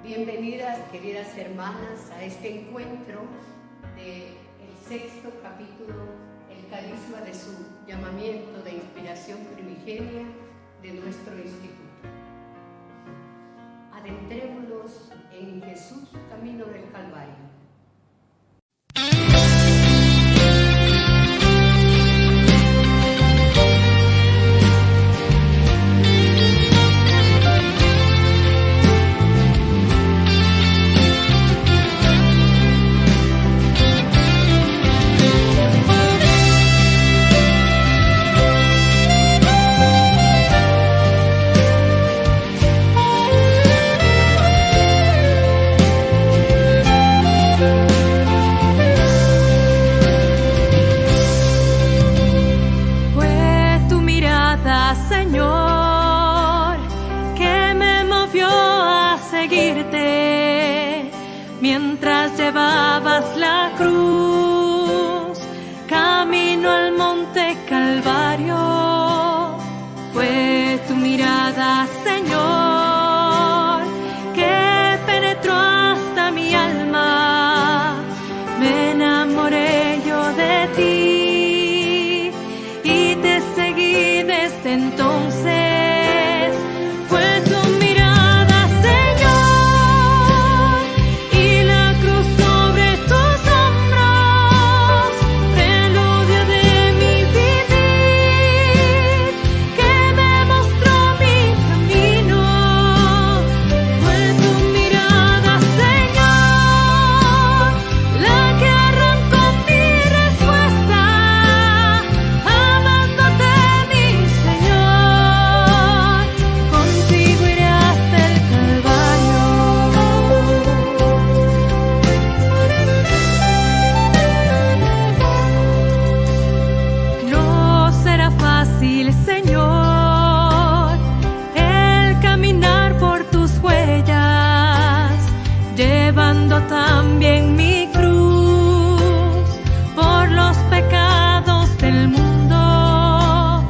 Bienvenidas, queridas hermanas, a este encuentro del sexto capítulo, el carisma de su llamamiento de inspiración primigenia de nuestro instituto. Adentrémonos en Jesús, camino del Calvario. Mientras llevabas la cruz, camino al monte Calvario, fue tu mirada, Señor, que penetró hasta mi alma. Me enamoré yo de ti y te seguí desde entonces. También mi cruz por los pecados del mundo,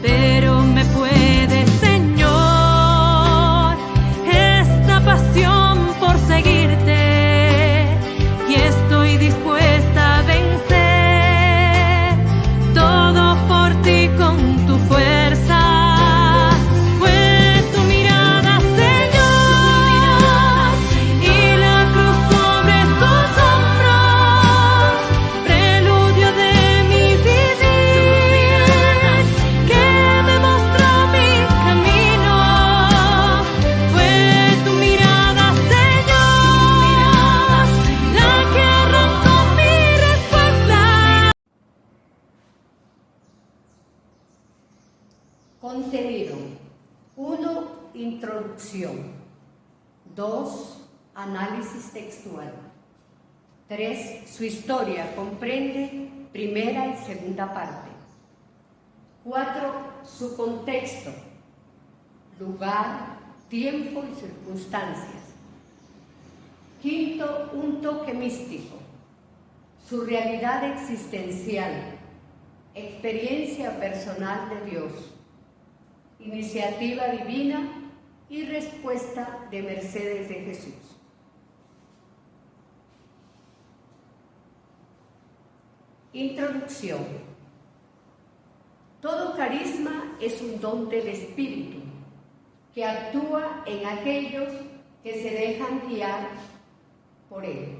pero me puede, Señor, esta pasión por seguirte y estoy dispuesta a vencer todo por ti con tu fuerza. Contenido: 1. Introducción. 2. Análisis textual. 3. Su historia comprende primera y segunda parte. 4. Su contexto: lugar, tiempo y circunstancias. 5. Un toque místico: su realidad existencial, experiencia personal de Dios, iniciativa divina y respuesta de mercedes de Jesús. Introducción. Todo carisma es un don del Espíritu que actúa en aquellos que se dejan guiar por él.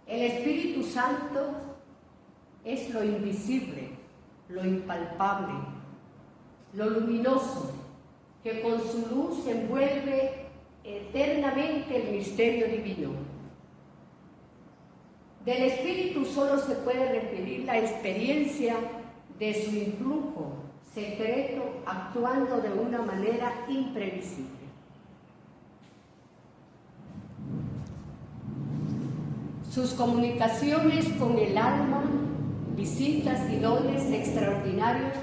El Espíritu Santo es lo invisible, lo impalpable, lo luminoso, que con su luz envuelve eternamente el misterio divino. Del Espíritu solo se puede referir la experiencia de su influjo secreto actuando de una manera imprevisible. Sus comunicaciones con el alma, visitas y dones extraordinarios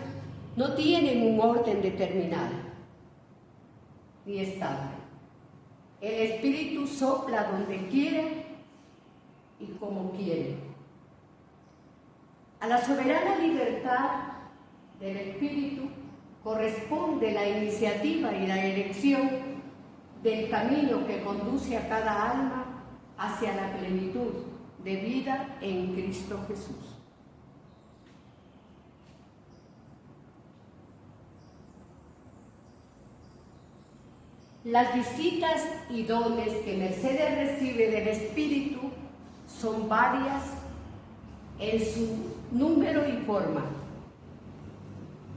no tienen un orden determinado ni estable. El Espíritu sopla donde quiere y como quiere. A la soberana libertad del Espíritu corresponde la iniciativa y la elección del camino que conduce a cada alma hacia la plenitud de vida en Cristo Jesús. Las visitas y dones que Mercedes recibe del Espíritu son varias en su número y forma.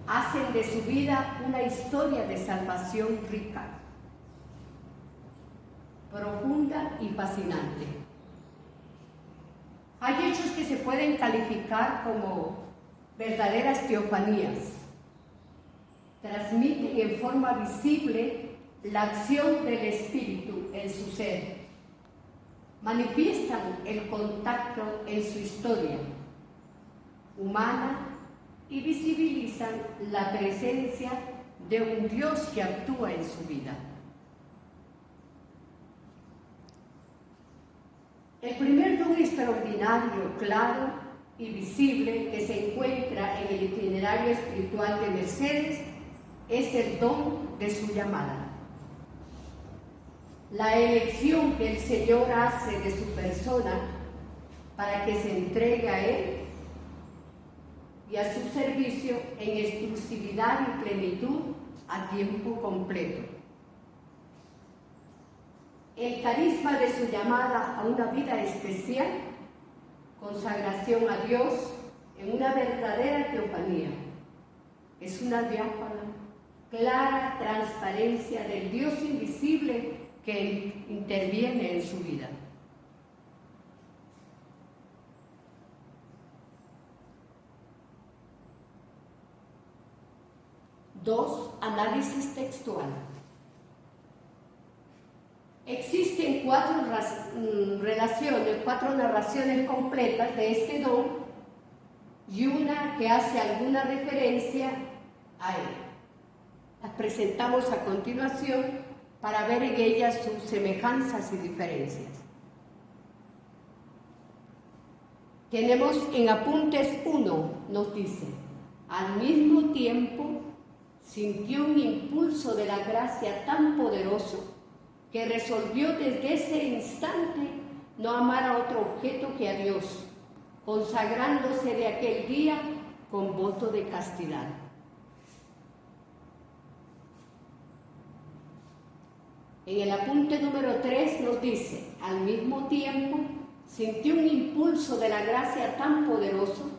Hacen de su vida una historia de salvación rica, profunda y fascinante. Hay hechos que se pueden calificar como verdaderas teofanías. Transmiten en forma visible la acción del Espíritu en su ser. Manifiestan el contacto en su historia humana y visibilizan la presencia de un Dios que actúa en su vida. El primer don extraordinario, claro y visible que se encuentra en el itinerario espiritual de Mercedes es el don de su llamada. La elección que el Señor hace de su persona para que se entregue a Él y a su servicio en exclusividad y plenitud a tiempo completo. El carisma de su llamada a una vida especial, consagración a Dios en una verdadera teofanía, es una diáfana, clara transparencia del Dios invisible que interviene en su vida. Dos, análisis textual. Existen cuatro narraciones completas de este don y una que hace alguna referencia a él. Las presentamos a continuación para ver en ellas sus semejanzas y diferencias. Tenemos en apuntes 1, nos dice: al mismo tiempo sintió un impulso de la gracia tan poderoso que resolvió desde ese instante no amar a otro objeto que a Dios, consagrándose de aquel día con voto de castidad. En el apunte número 3 nos dice: al mismo tiempo sintió un impulso de la gracia tan poderoso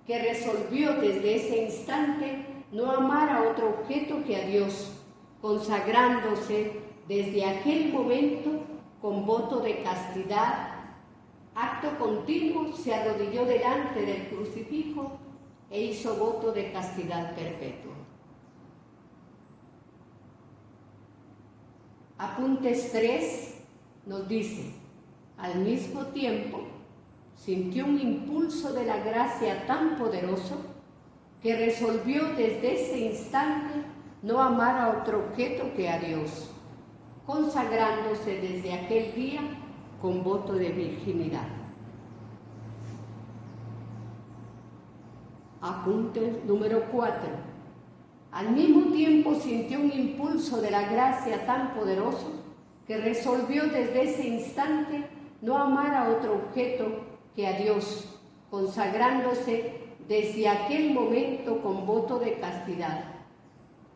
que resolvió desde ese instante no amar a otro objeto que a Dios, consagrándose desde aquel momento con voto de castidad. Acto continuo se arrodilló delante del crucifijo e hizo voto de castidad perpetua. Apuntes 3 nos dice: al mismo tiempo sintió un impulso de la gracia tan poderoso que resolvió desde ese instante no amar a otro objeto que a Dios, consagrándose desde aquel día con voto de virginidad. Apunte número 4. Al mismo tiempo sintió un impulso de la gracia tan poderoso que resolvió desde ese instante no amar a otro objeto que a Dios, consagrándose desde aquel momento con voto de castidad.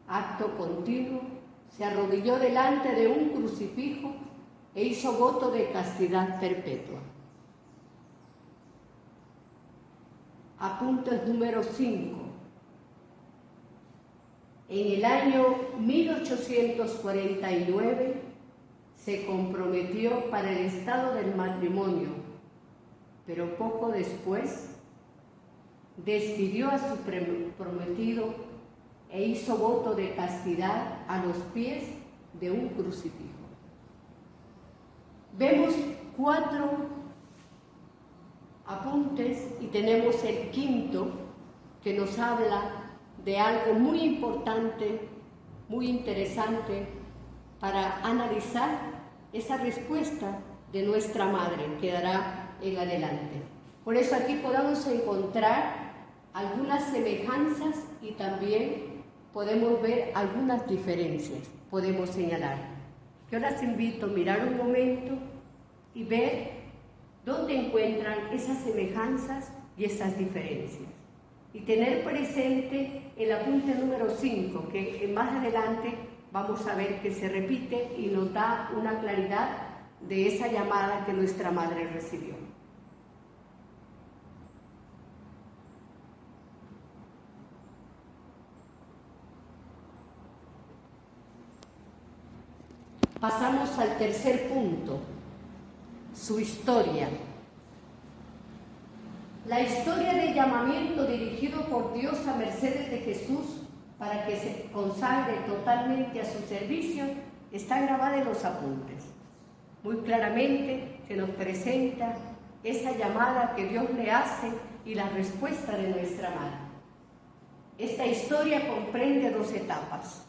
Acto continuo, se arrodilló delante de un crucifijo e hizo voto de castidad perpetua. Apuntes número 5. En el año 1849 se comprometió para el estado del matrimonio, pero poco después despidió a su prometido e hizo voto de castidad a los pies de un crucifijo. Vemos 4 apuntes y tenemos el quinto que nos habla de algo muy importante, muy interesante para analizar esa respuesta de nuestra madre que dará en adelante. Por eso aquí podemos encontrar algunas semejanzas y también podemos ver algunas diferencias, podemos señalar. Yo las invito a mirar un momento y ver dónde encuentran esas semejanzas y esas diferencias. Y tener presente el apunte número 5, que más adelante vamos a ver que se repite y nos da una claridad de esa llamada que nuestra madre recibió. Pasamos al tercer punto, su historia. La historia del llamamiento dirigido por Dios a Mercedes de Jesús para que se consagre totalmente a su servicio está grabada en los apuntes. Muy claramente se nos presenta esa llamada que Dios le hace y la respuesta de nuestra madre. Esta historia comprende 2 etapas.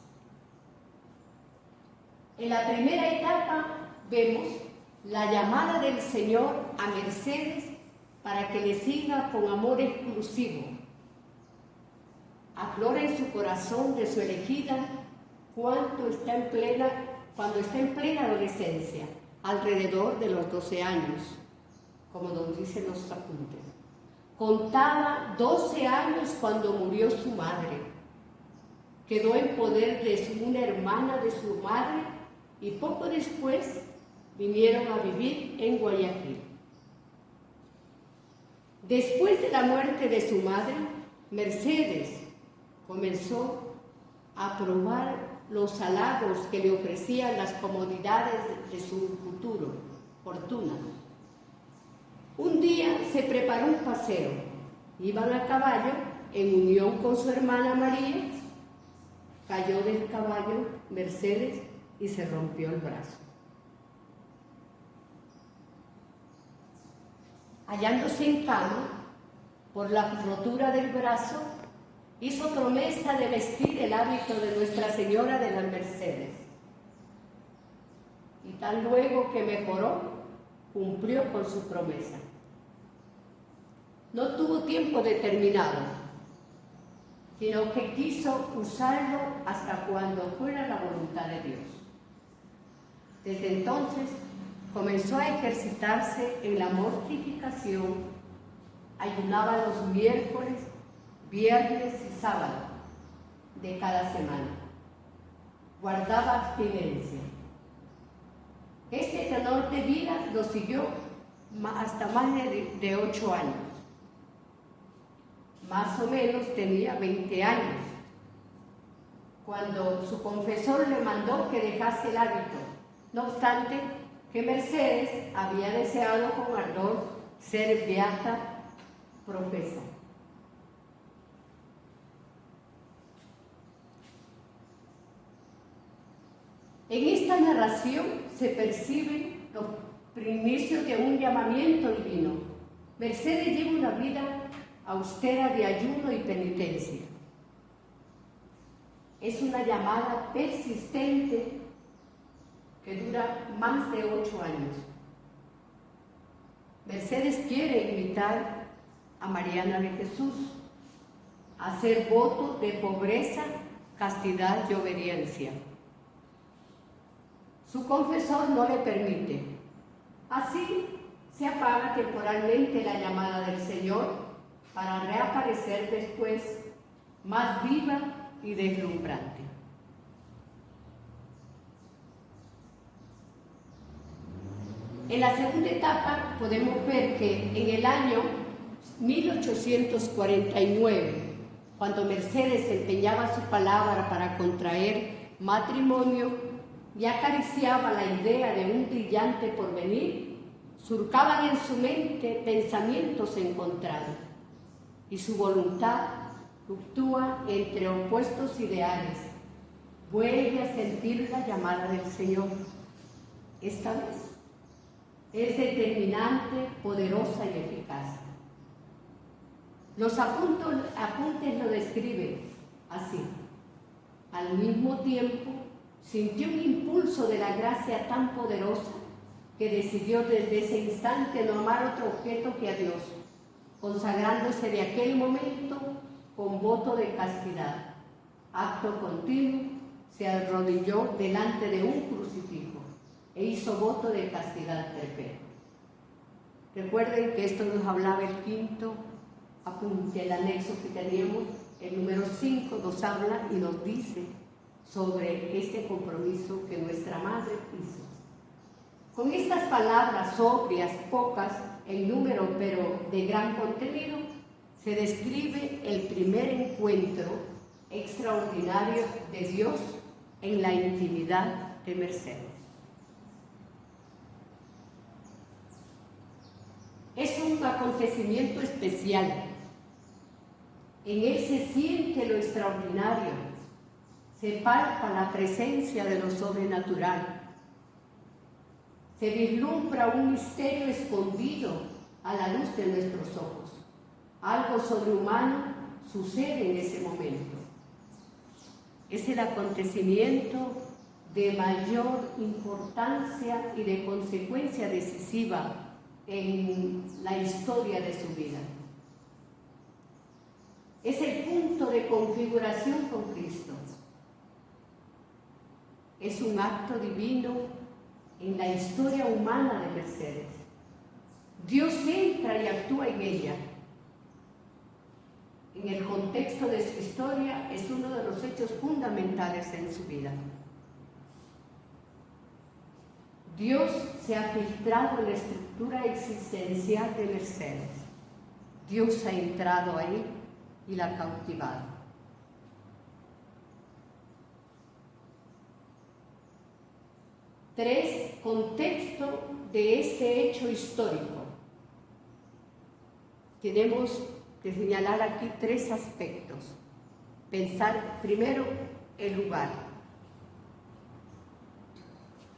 En la primera etapa vemos la llamada del Señor a Mercedes para que le siga con amor exclusivo. Aflora en su corazón de su elegida cuando está en plena adolescencia, alrededor de los 12 años, como nos dicen los apuntes. Contaba 12 años cuando murió su madre. Quedó en poder de una hermana de su madre y poco después vinieron a vivir en Guayaquil. Después de la muerte de su madre, Mercedes comenzó a probar los halagos que le ofrecían las comodidades de su fortuna. Un día se preparó un paseo. Iban a caballo en unión con su hermana María. Cayó del caballo Mercedes y se rompió el brazo. Hallándose en cama por la rotura del brazo, hizo promesa de vestir el hábito de Nuestra Señora de las Mercedes. Y tan luego que mejoró, cumplió con su promesa. No tuvo tiempo determinado, sino que quiso usarlo hasta cuando fuera la voluntad de Dios. Desde entonces comenzó a ejercitarse en la mortificación, ayunaba los miércoles, viernes y sábado de cada semana, guardaba abstinencia. Este tenor de vida lo siguió hasta más de 8 años. Más o menos tenía 20 años, cuando su confesor le mandó que dejase el hábito. No obstante, que Mercedes había deseado con ardor ser beata profesa. En esta narración se perciben los primicios de un llamamiento divino. Mercedes lleva una vida austera de ayuno y penitencia. Es una llamada persistente que dura más de 8 años. Mercedes quiere invitar a Mariana de Jesús a hacer voto de pobreza, castidad y obediencia. Su confesor no le permite. Así se apaga temporalmente la llamada del Señor para reaparecer después más viva y deslumbrante. En la segunda etapa podemos ver que en el año 1849, cuando Mercedes empeñaba su palabra para contraer matrimonio y acariciaba la idea de un brillante porvenir, surcaban en su mente pensamientos encontrados y su voluntad fluctúa entre opuestos ideales. Vuelve a sentir la llamada del Señor. Esta vez es determinante, poderosa y eficaz. Los apuntes lo describen así. Al mismo tiempo, sintió un impulso de la gracia tan poderosa que decidió desde ese instante no amar otro objeto que a Dios, consagrándose de aquel momento con voto de castidad. Acto continuo, se arrodilló delante de un crucifijo. e hizo voto de castidad perpetua. Recuerden que esto nos hablaba el quinto apunte, el anexo que teníamos, el número 5 nos habla y nos dice sobre este compromiso que nuestra madre hizo. Con estas palabras sobrias, pocas en número, pero de gran contenido, se describe el primer encuentro extraordinario de Dios en la intimidad de Mercedes. Es un acontecimiento especial. En él se siente lo extraordinario, se palpa la presencia de lo sobrenatural, se vislumbra un misterio escondido a la luz de nuestros ojos. Algo sobrehumano sucede en ese momento. Es el acontecimiento de mayor importancia y de consecuencia decisiva en la historia de su vida. Es el punto de configuración con Cristo. Es un acto divino en la historia humana de Mercedes. Dios entra y actúa en ella. En el contexto de su historia es uno de los hechos fundamentales en su vida. Dios se ha filtrado en la estructura existencial de Mercedes. Dios ha entrado ahí y la ha cautivado. Tres, contexto de este hecho histórico. Tenemos que señalar aquí tres aspectos. Pensar primero el lugar.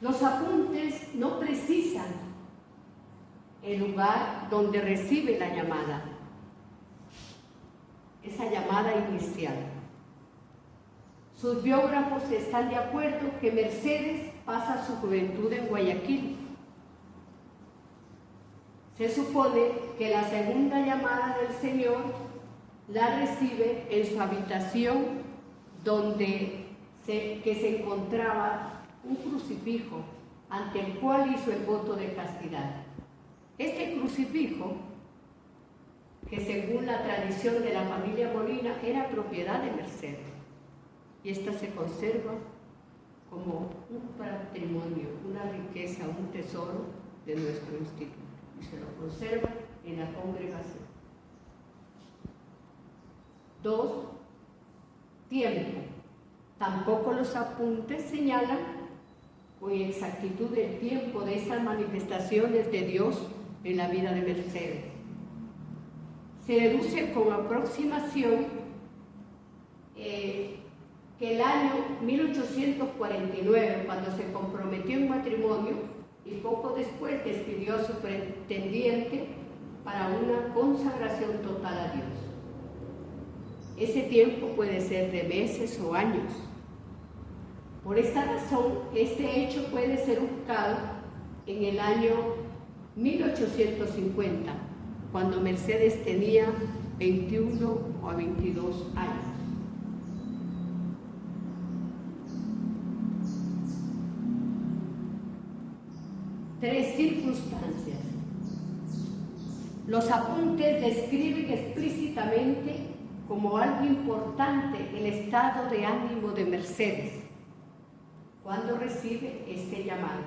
Los apuntes no precisan el lugar donde recibe la llamada, esa llamada inicial. Sus biógrafos están de acuerdo que Mercedes pasa su juventud en Guayaquil. Se supone que la segunda llamada del Señor la recibe en su habitación, donde se encontraba un crucifijo ante el cual hizo el voto de castidad. Este crucifijo, que según la tradición de la familia Molina era propiedad de Mercedes, y esta se conserva como un patrimonio, una riqueza, un tesoro de nuestro instituto, y se lo conserva en la congregación. 2. Tiempo. Tampoco los apuntes señalan con exactitud el tiempo de estas manifestaciones de Dios en la vida de Mercedes. Se deduce con aproximación que el año 1849, cuando se comprometió en matrimonio, y poco después despidió a su pretendiente para una consagración total a Dios. Ese tiempo puede ser de meses o años. Por esta razón, este hecho puede ser buscado en el año 1850, cuando Mercedes tenía 21 o 22 años. Tres circunstancias. Los apuntes describen explícitamente como algo importante el estado de ánimo de Mercedes cuando recibe este llamado.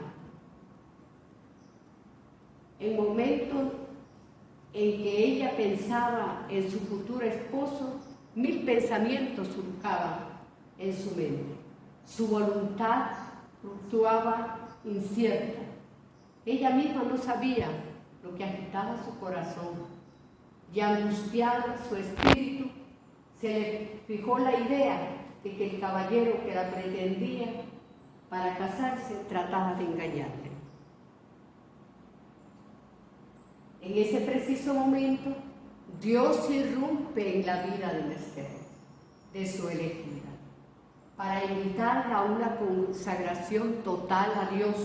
En momentos en que ella pensaba en su futuro esposo, 1000 pensamientos surcaban en su mente. Su voluntad fluctuaba incierta. Ella misma no sabía lo que agitaba su corazón, y angustiada su espíritu, se le fijó la idea de que el caballero que la pretendía para casarse trataba de engañarle. En ese preciso momento, Dios irrumpe en la vida de Mercedes, de su elegida, para invitarla a una consagración total a Dios.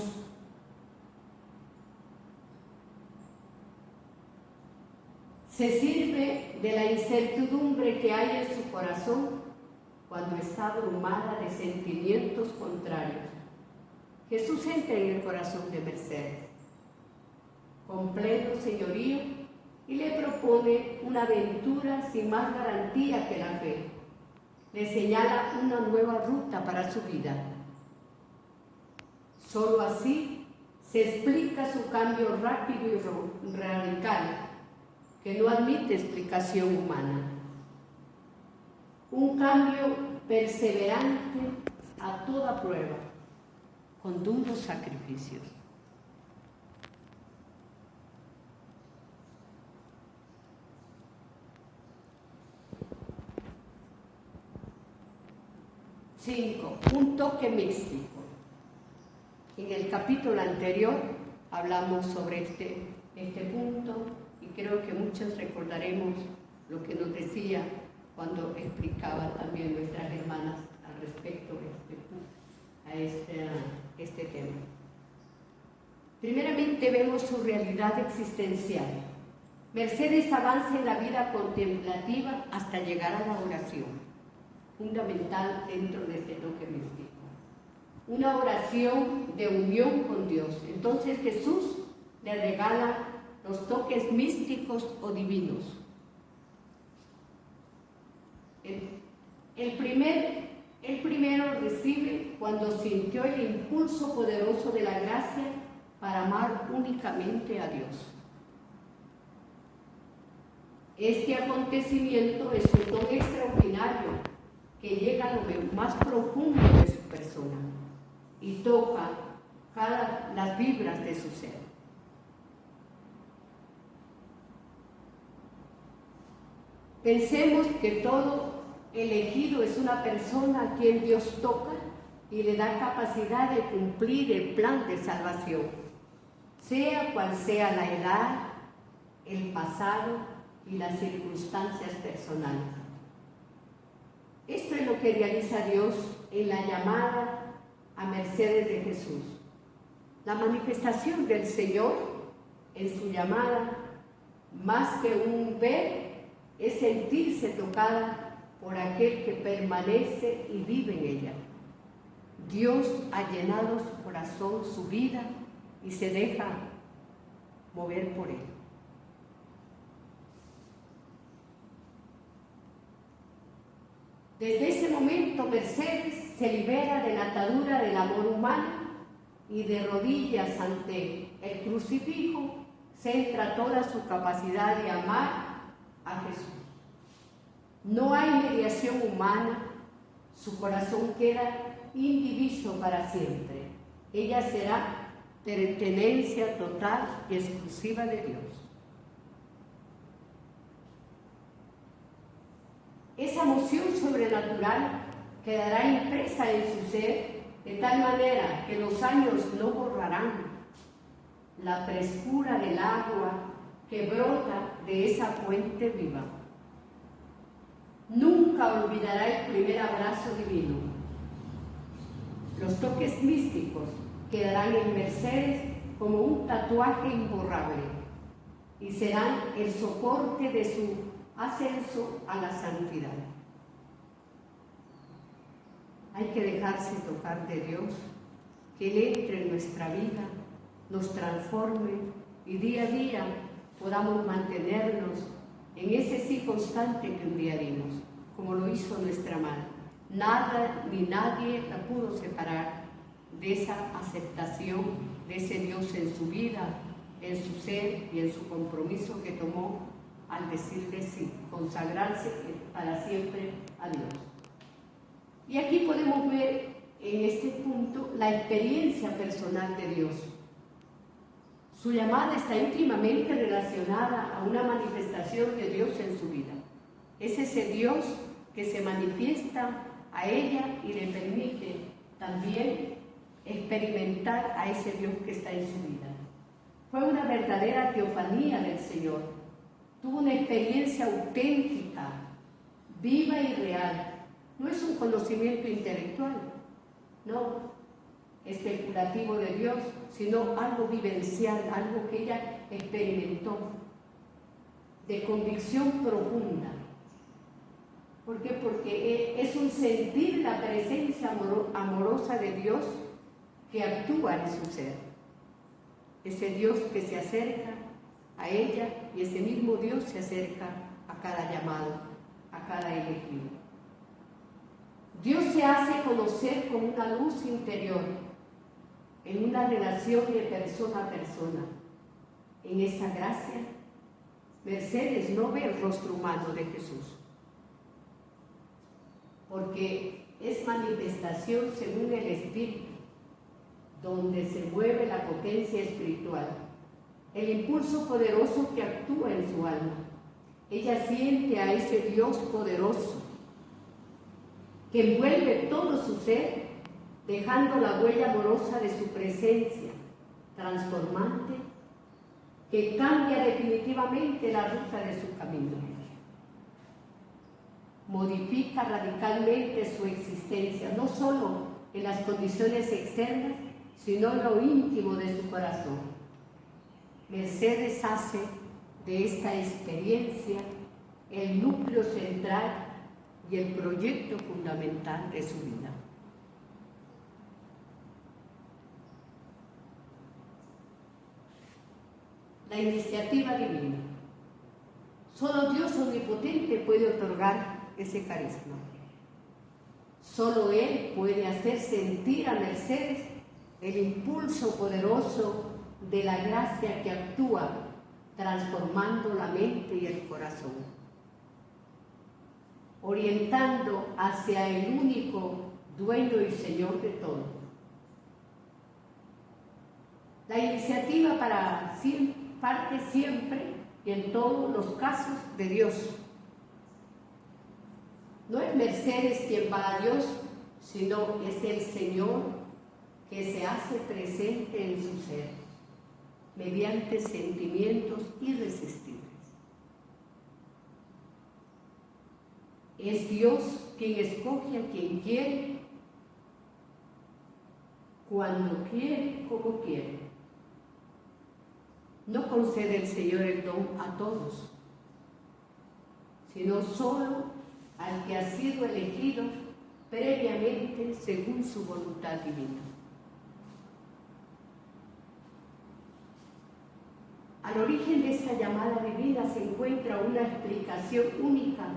Se sirve de la incertidumbre que hay en su corazón cuando está abrumada de sentimientos contrarios. Jesús entra en el corazón de Mercedes con pleno señorío y le propone una aventura sin más garantía que la fe. Le señala una nueva ruta para su vida. Solo así se explica su cambio rápido y radical, que no admite explicación humana. Un cambio perseverante a toda prueba, con duros sacrificios. Cinco, un toque místico. En el capítulo anterior hablamos sobre este punto y creo que muchos recordaremos lo que nos decía cuando explicaba también nuestras hermanas al respecto a este tema. Primeramente vemos su realidad existencial. Mercedes avanza en la vida contemplativa hasta llegar a la oración, fundamental dentro de este toque místico. Una oración de unión con Dios. Entonces Jesús le regala los toques místicos o divinos. El primero recibe cuando sintió el impulso poderoso de la gracia para amar únicamente a Dios. Este acontecimiento es un don extraordinario que llega a lo más profundo de su persona y toca las vibras de su ser. Pensemos que todo elegido es una persona a quien Dios toca y le da capacidad de cumplir el plan de salvación, sea cual sea la edad, el pasado y las circunstancias personales. Esto es lo que realiza Dios en la llamada a Mercedes de Jesús. La manifestación del Señor en su llamada, más que un ver, es sentirse tocada por aquel que permanece y vive en ella. Dios ha llenado su corazón, su vida, y se deja mover por él. Desde ese momento Mercedes se libera de la atadura del amor humano y de rodillas ante el crucifijo centra toda su capacidad de amar a Jesús. No hay mediación humana, su corazón queda indiviso para siempre. Ella será pertenencia total y exclusiva de Dios. Esa emoción sobrenatural quedará impresa en su ser de tal manera que los años no borrarán la frescura del agua que brota de esa fuente viva. Nunca olvidará el primer abrazo divino. Los toques místicos quedarán en Mercedes como un tatuaje imborrable y serán el soporte de su ascenso a la santidad. Hay que dejarse tocar de Dios, que Él entre en nuestra vida, nos transforme y día a día podamos mantenernos en ese sí constante que un día dimos, como lo hizo nuestra madre. Nada ni nadie la pudo separar de esa aceptación de ese Dios en su vida, en su ser y en su compromiso que tomó al decirle sí, consagrarse para siempre a Dios. Y aquí podemos ver en este punto la experiencia personal de Dios. Su llamada está íntimamente relacionada a una manifestación de Dios en su vida. Es ese Dios que se manifiesta a ella y le permite también experimentar a ese Dios que está en su vida. Fue una verdadera teofanía del Señor. Tuvo una experiencia auténtica, viva y real. No es un conocimiento intelectual, no especulativo de Dios, sino algo vivencial, algo que ella experimentó, de convicción profunda. ¿Por qué? Porque es un sentir la presencia amorosa de Dios que actúa en su ser. Ese Dios que se acerca a ella y ese mismo Dios se acerca a cada llamado, a cada elegido. Dios se hace conocer con una luz interior, en una relación de persona a persona. En esa gracia, Mercedes no ve el rostro humano de Jesús, porque es manifestación según el Espíritu, donde se mueve la potencia espiritual, el impulso poderoso que actúa en su alma. Ella siente a ese Dios poderoso que envuelve todo su ser, dejando la huella amorosa de su presencia transformante, que cambia definitivamente la ruta de su camino. Modifica radicalmente su existencia, no solo en las condiciones externas, sino en lo íntimo de su corazón. Mercedes hace de esta experiencia el núcleo central y el proyecto fundamental de su vida. La iniciativa divina. Solo Dios omnipotente puede otorgar ese carisma. Solo Él puede hacer sentir a Mercedes el impulso poderoso de la gracia que actúa transformando la mente y el corazón, orientando hacia el único dueño y Señor de todo. La iniciativa parte siempre y en todos los casos de Dios. No es Mercedes quien va a Dios, sino es el Señor que se hace presente en su ser, mediante sentimientos irresistibles. Es Dios quien escoge a quien quiere, cuando quiere, como quiere. No concede el Señor el don a todos, sino solo al que ha sido elegido previamente según su voluntad divina. Al origen de esta llamada divina se encuentra una explicación única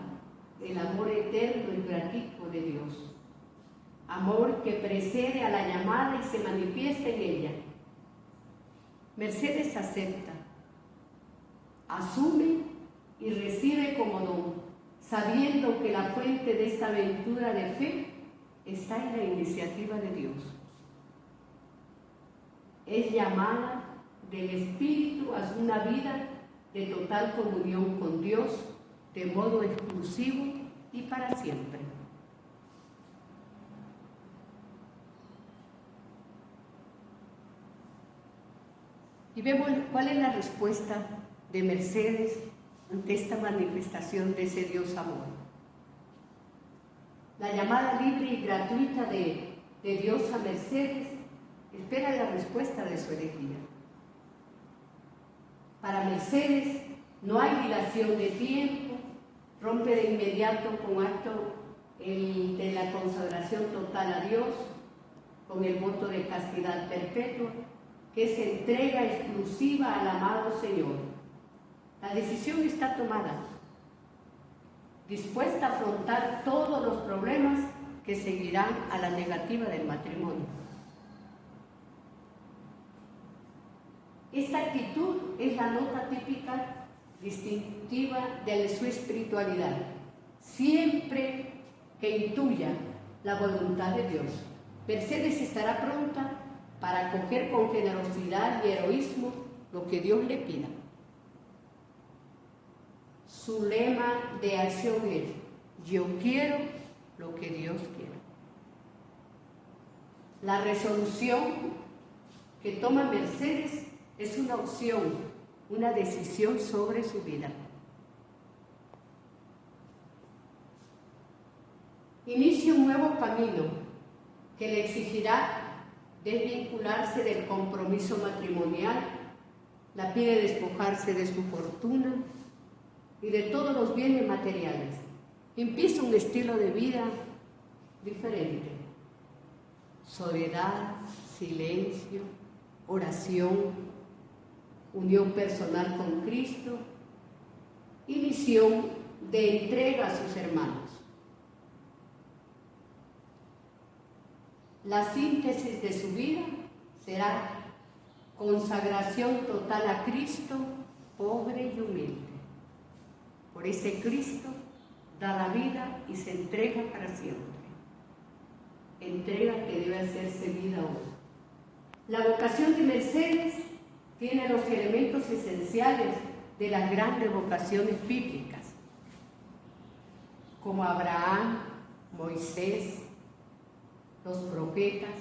del amor eterno y gratuito de Dios. Amor que precede a la llamada y se manifiesta en ella. Mercedes acepta, asume y recibe como don, sabiendo que la fuente de esta aventura de fe está en la iniciativa de Dios. Es llamada del Espíritu a una vida de total comunión con Dios, de modo exclusivo y para siempre. Y vemos cuál es la respuesta de Mercedes ante esta manifestación de ese Dios amor. La llamada libre y gratuita de Dios a Mercedes espera la respuesta de su elegida. Para Mercedes no hay dilación de tiempo, rompe de inmediato con acto de la consagración total a Dios, con el voto de castidad perpetua, que es entrega exclusiva al amado Señor. La decisión está tomada, dispuesta a afrontar todos los problemas que seguirán a la negativa del matrimonio. Esta actitud es la nota típica, distintiva de su espiritualidad, siempre que intuya la voluntad de Dios. Mercedes estará pronta para acoger con generosidad y heroísmo lo que Dios le pida. Su lema de acción es: yo quiero lo que Dios quiere. La resolución que toma Mercedes es una opción, una decisión sobre su vida. Inicia un nuevo camino que le exigirá desvincularse del compromiso matrimonial, la pide despojarse de su fortuna y de todos los bienes materiales. Empieza un estilo de vida diferente. soledad, silencio, oración, unión personal con Cristo y misión de entrega a sus hermanos. La síntesis de su vida será consagración total a Cristo, pobre y humilde. Por ese Cristo da la vida y se entrega para siempre. Entrega que debe hacerse vida hoy. La vocación de Mercedes tiene los elementos esenciales de las grandes vocaciones bíblicas, como Abraham, Moisés, los profetas,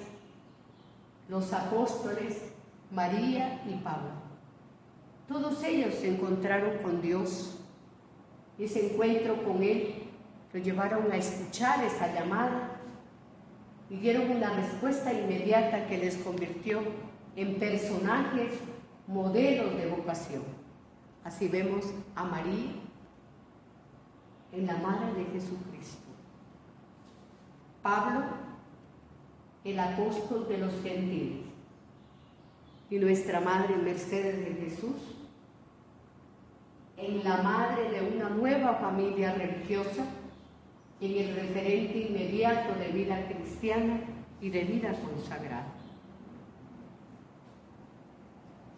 los apóstoles, María y Pablo. Todos ellos se encontraron con Dios y ese encuentro con Él lo llevaron a escuchar esa llamada y dieron una respuesta inmediata que les convirtió en personajes, modelos de vocación. Así vemos a María en la madre de Jesucristo. Pablo, el apóstol de los gentiles. Y nuestra madre Mercedes de Jesús, en la madre de una nueva familia religiosa, en el referente inmediato de vida cristiana y de vida consagrada.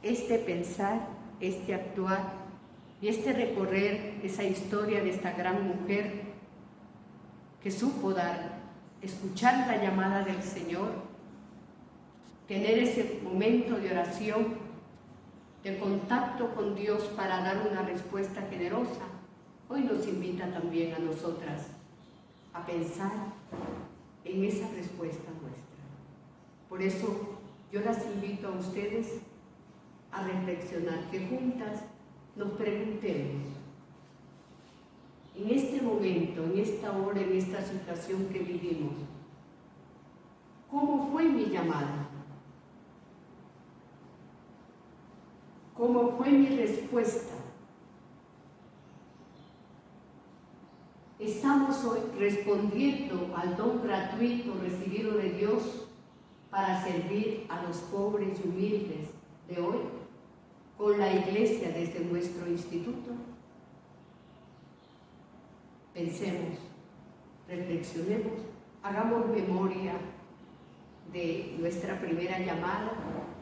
Este pensar, este actuar y este recorrer esa historia de esta gran mujer que supo escuchar la llamada del Señor, tener ese momento de oración, de contacto con Dios para dar una respuesta generosa, hoy nos invita también a nosotras a pensar en esa respuesta nuestra. Por eso yo las invito a ustedes a reflexionar, que juntas nos preguntemos, en este momento, en esta hora, en esta situación que vivimos, ¿cómo fue mi llamada? ¿Cómo fue mi respuesta? ¿Estamos hoy respondiendo al don gratuito recibido de Dios para servir a los pobres y humildes de hoy con la Iglesia desde nuestro instituto? Pensemos, reflexionemos, hagamos memoria de nuestra primera llamada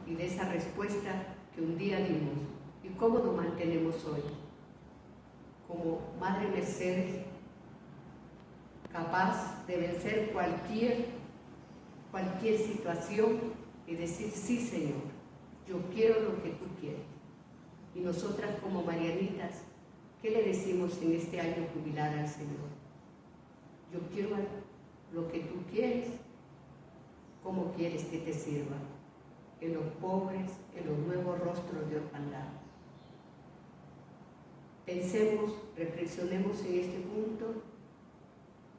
y de esa respuesta que un día dimos y cómo nos mantenemos hoy. Como Madre Mercedes, capaz de vencer cualquier situación y decir, sí, Señor, yo quiero lo que tú quieres. Y nosotras como marianitas, ¿qué le decimos en este año jubilar al Señor? Yo quiero lo que tú quieres, ¿cómo quieres que te sirva? En los pobres, en los nuevos rostros de orfandad. Pensemos, reflexionemos en este punto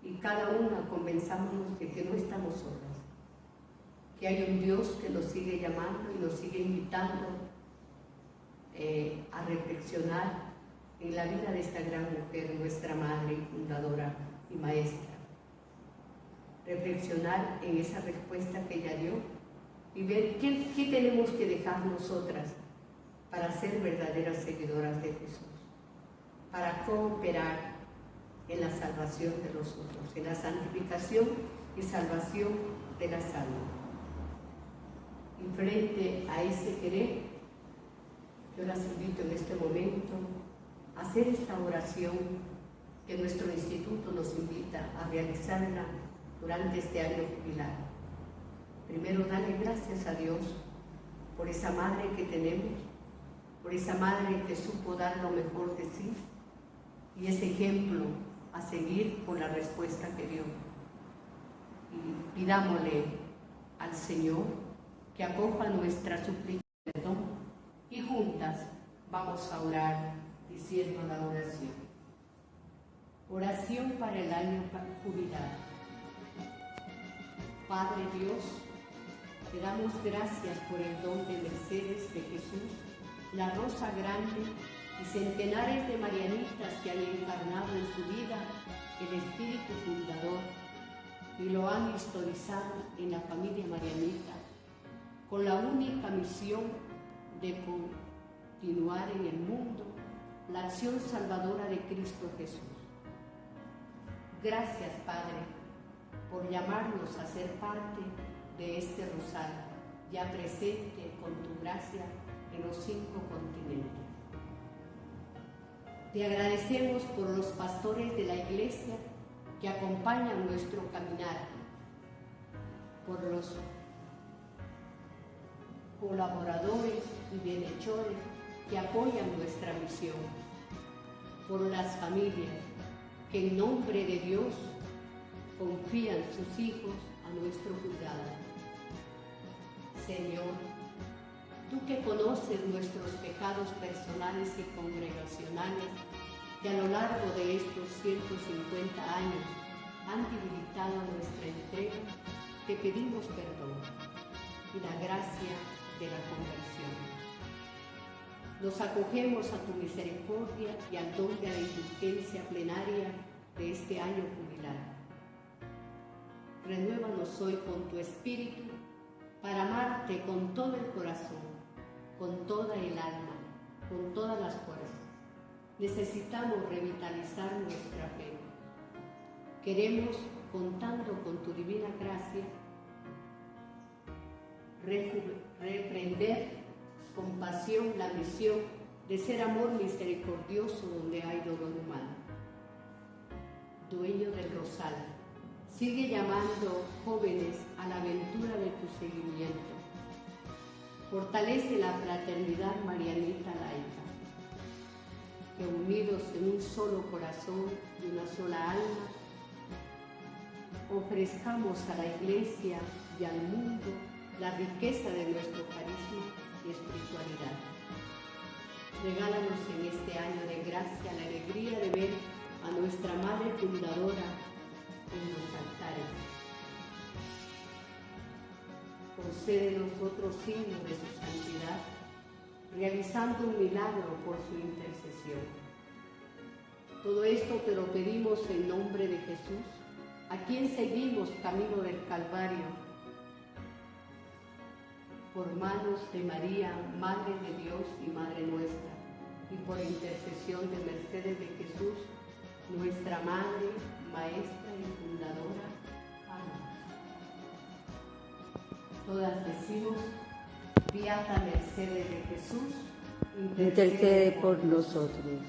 y cada una convenzámonos de que no estamos solas, que hay un Dios que nos sigue llamando y nos sigue invitando a reflexionar en la vida de esta gran mujer, nuestra madre y fundadora y maestra. Reflexionar en esa respuesta que ella dio y ver qué tenemos que dejar nosotras para ser verdaderas seguidoras de Jesús, para cooperar en la salvación de los otros, en la santificación y salvación de las almas. Y frente a ese querer, yo las invito en este momento a hacer esta oración que nuestro instituto nos invita a realizarla durante este año jubilar. Primero, darle gracias a Dios por esa madre que tenemos, por esa madre que supo dar lo mejor de sí y ese ejemplo a seguir por la respuesta que dio. Y pidámosle al Señor que acoja nuestra súplica de perdón y juntas vamos a orar diciendo la oración. Oración para el año jubilar. Padre Dios, te damos gracias por el don de Mercedes de Jesús, la rosa grande y centenares de marianitas que han encarnado en su vida el espíritu fundador y lo han historizado en la familia marianita con la única misión de continuar en el mundo la acción salvadora de Cristo Jesús. Gracias, Padre, por llamarnos a ser parte de este rosario, ya presente con tu gracia en los 5 continentes. Te agradecemos por los pastores de la Iglesia que acompañan nuestro caminar, por los colaboradores y bienhechores que apoyan nuestra misión, por las familias que en nombre de Dios confían sus hijos a nuestro cuidado. Señor, tú que conoces nuestros pecados personales y congregacionales, que a lo largo de estos 150 años han debilitado nuestra entrega, te pedimos perdón y la gracia de la conversión. Nos acogemos a tu misericordia y al don de la indulgencia plenaria de este año jubilar. Renuévanos hoy con tu espíritu para amarte con todo el corazón, con toda el alma, con todas las fuerzas. Necesitamos revitalizar nuestra fe. Queremos, contando con tu divina gracia, reprender con pasión la misión de ser amor misericordioso donde hay dolor humano. Dueño del rosal, sigue llamando jóvenes a la aventura de tu seguimiento. Fortalece la fraternidad marianita laica, que unidos en un solo corazón y una sola alma, ofrezcamos a la Iglesia y al mundo la riqueza de nuestro carisma y espiritualidad. Regálanos en este año de gracia la alegría de ver a nuestra Madre Fundadora en los altares. Concédenos otro signo de su santidad, realizando un milagro por su intercesión. Todo esto te lo pedimos en nombre de Jesús, a quien seguimos camino del Calvario, por manos de María, Madre de Dios y Madre nuestra, y por intercesión de Mercedes de Jesús, nuestra Madre, Maestra y Fundadora. Amén. Todas decimos: Beata Mercedes de Jesús, intercede por nosotros.